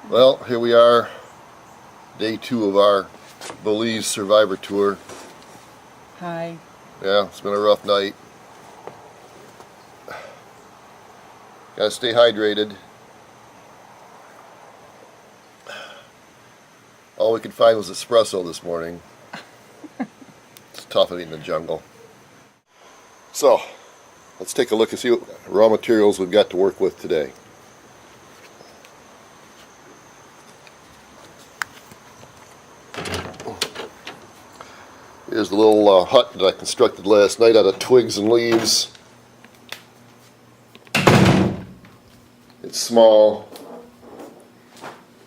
Well, here we are, day 2 of our Belize Survivor Tour. Hi. Yeah, it's been a rough night. Gotta stay hydrated. All we could find was espresso this morning. It's tough in the jungle. So, let's take a look and see what raw materials we've got to work with today. Here's the little hut that I constructed last night out of twigs and leaves. It's small,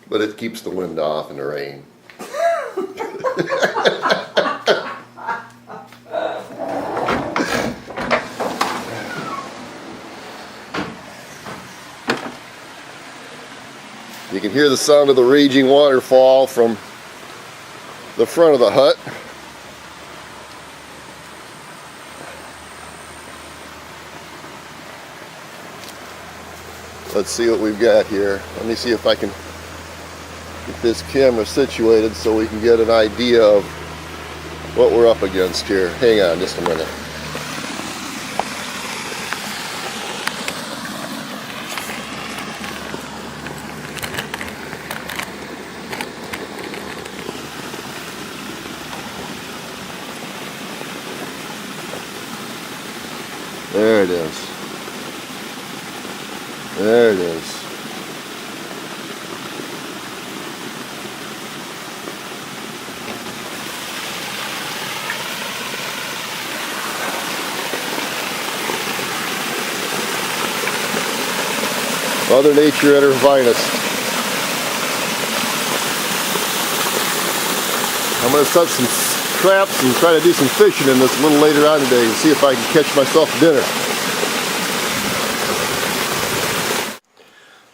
but it keeps the wind off in the rain. You can hear the sound of the raging waterfall from the front of the hut. Let's see what we've got here. Let me see if I can get this camera situated so we can get an idea of what we're up against here. Hang on just a minute. There it is. There it is. Mother Nature at her finest. I'm going to set some traps and try to do some fishing in this a little later on today and see if I can catch myself dinner.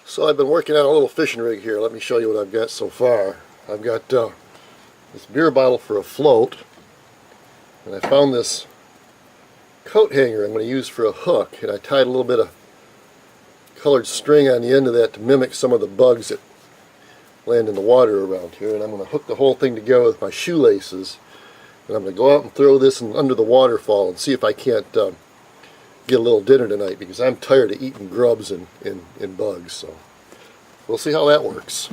So I've been working on a little fishing rig here. Let me show you what I've got so far. I've got this beer bottle for a float, and I found this coat hanger I'm going to use for a hook, and I tied a little bit of colored string on the end of that to mimic some of the bugs that land in the water around here, and I'm going to hook the whole thing together with my shoelaces, and I'm going to go out and throw this under the waterfall and see if I can't get a little dinner tonight, because I'm tired of eating grubs and bugs. So we'll see how that works.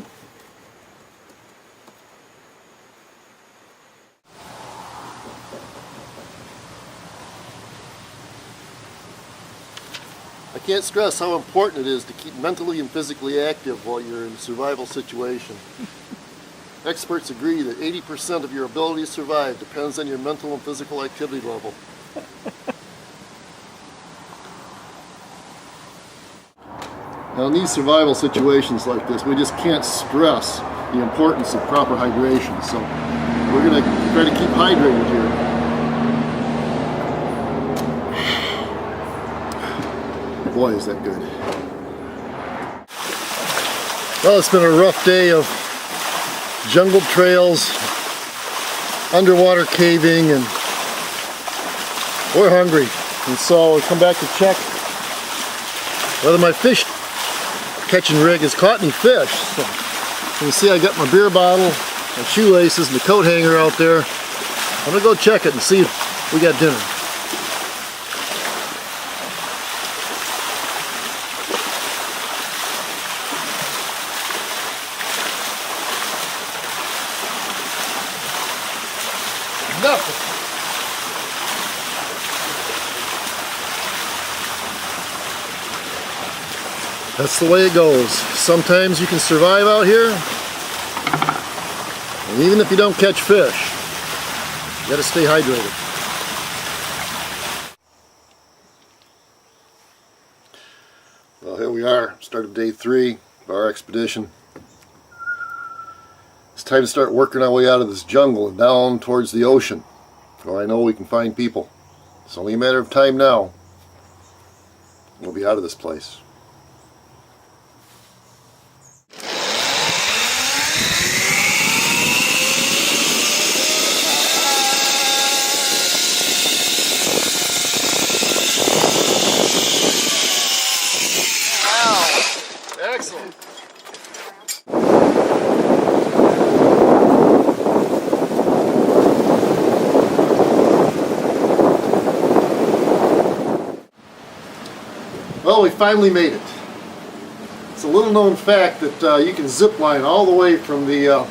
I can't stress how important it is to keep mentally and physically active while you're in a survival situation. Experts agree that 80% of your ability to survive depends on your mental and physical activity level. Now in these survival situations like this, we just can't stress the importance of proper hydration, so we're going to try to keep hydrated here. Boy, is that good. Well, it's been a rough day of jungle trails, underwater caving, and we're hungry. And so we come back to check whether my fish catching rig has caught any fish. So you can see I got my beer bottle, my shoelaces, and the coat hanger out there. I'm gonna go check it and see if we got dinner. Nothing. That's the way it goes. Sometimes you can survive out here, and even if you don't catch fish, you gotta stay hydrated. Well, here we are, start of day 3 of our expedition. It's time to start working our way out of this jungle and down towards the ocean, where I know we can find people. It's only a matter of time now. We'll be out of this place. Excellent. Well, we finally made it. It's a little known fact that you can zip line all the way from the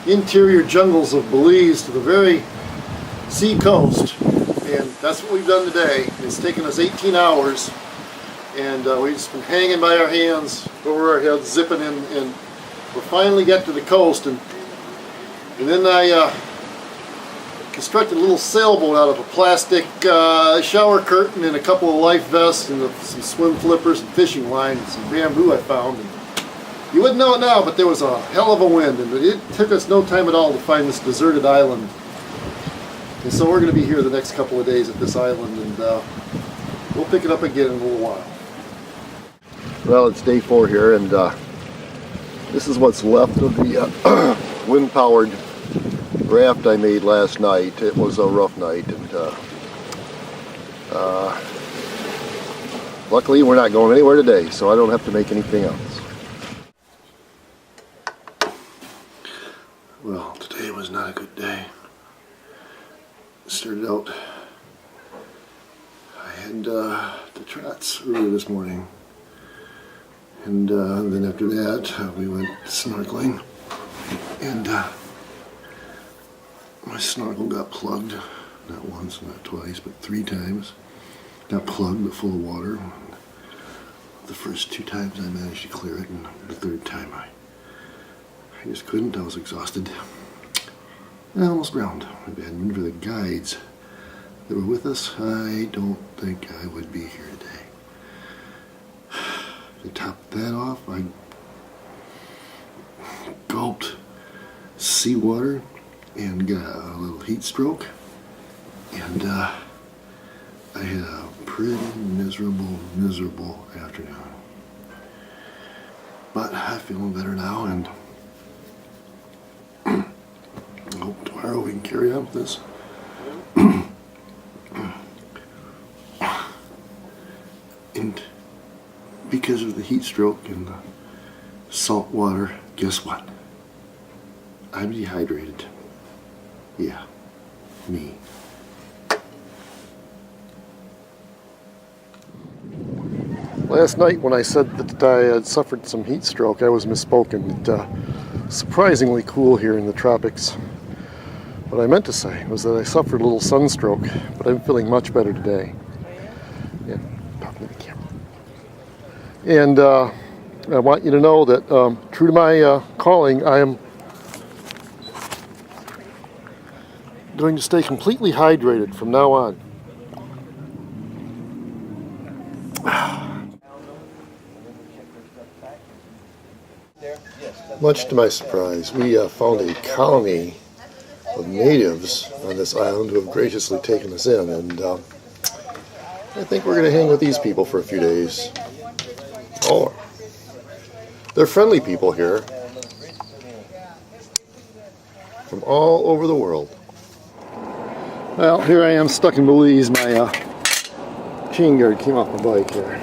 interior jungles of Belize to the very sea coast, and that's what we've done today. It's taken us 18 hours, and we've just been hanging by our hands over our heads, zipping in, and we finally got to the coast. And then I constructed a little sailboat out of a plastic shower curtain and a couple of life vests and some swim flippers and fishing line and some bamboo I found. And you wouldn't know it now, but there was a hell of a wind, and it took us no time at all to find this deserted island. And so we're going to be here the next couple of days at this island, and we'll pick it up again in a little while. Well, it's day 4 here, and this is what's left of the wind-powered raft I made last night. It was a rough night, and luckily we're not going anywhere today, so I don't have to make anything else. Well, today was not a good day. It started out, I had the trots early this morning, and then after that we went snorkeling, and my snorkel got plugged, not once, not twice, but 3 times. Not plugged, but full of water. The first 2 times I managed to clear it, and the 3rd time I just couldn't. I was exhausted. I almost drowned. If it hadn't been for the guides that were with us, I don't think I would be here today. To top that off, I gulped seawater and got a little heat stroke, and I had a pretty miserable afternoon. But I'm feeling better now, and I hope tomorrow we can carry on with this. And because of the heat stroke and the salt water, guess what? I'm dehydrated. Yeah, me. Last night when I said that I had suffered some heat stroke, I was misspoken. It's surprisingly cool here in the tropics. What I meant to say was that I suffered a little sunstroke, but I'm feeling much better today. Yeah, talking to the camera. And I want you to know that true to my calling, I am going to stay completely hydrated from now on. Much to my surprise, we found a colony of natives on this island who have graciously taken us in, and I think we're going to hang with these people for a few days. Oh, they're friendly people here from all over the world. Well, here I am stuck in Belize. My chain guard came off my bike here.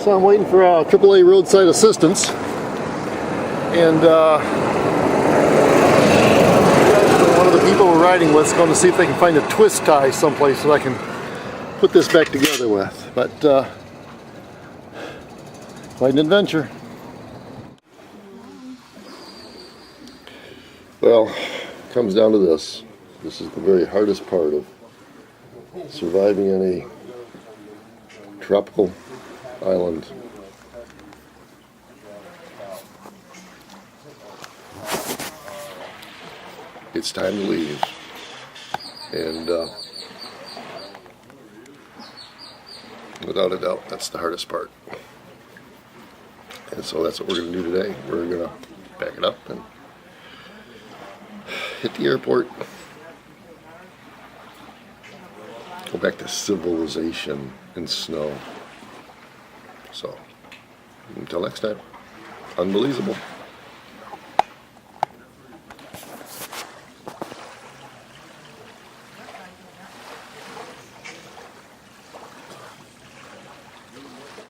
So I'm waiting for AAA roadside assistance. And one of the people we're riding with is going to see if they can find a twist tie someplace that I can put this back together with. But quite an adventure. Well, it comes down to this. This is the very hardest part of surviving on a tropical island. It's time to leave, and without a doubt, that's the hardest part. And so that's what we're going to do today. We're going to pack it up and hit the airport. Go back to civilization and snow. So, until next time, unbelievable.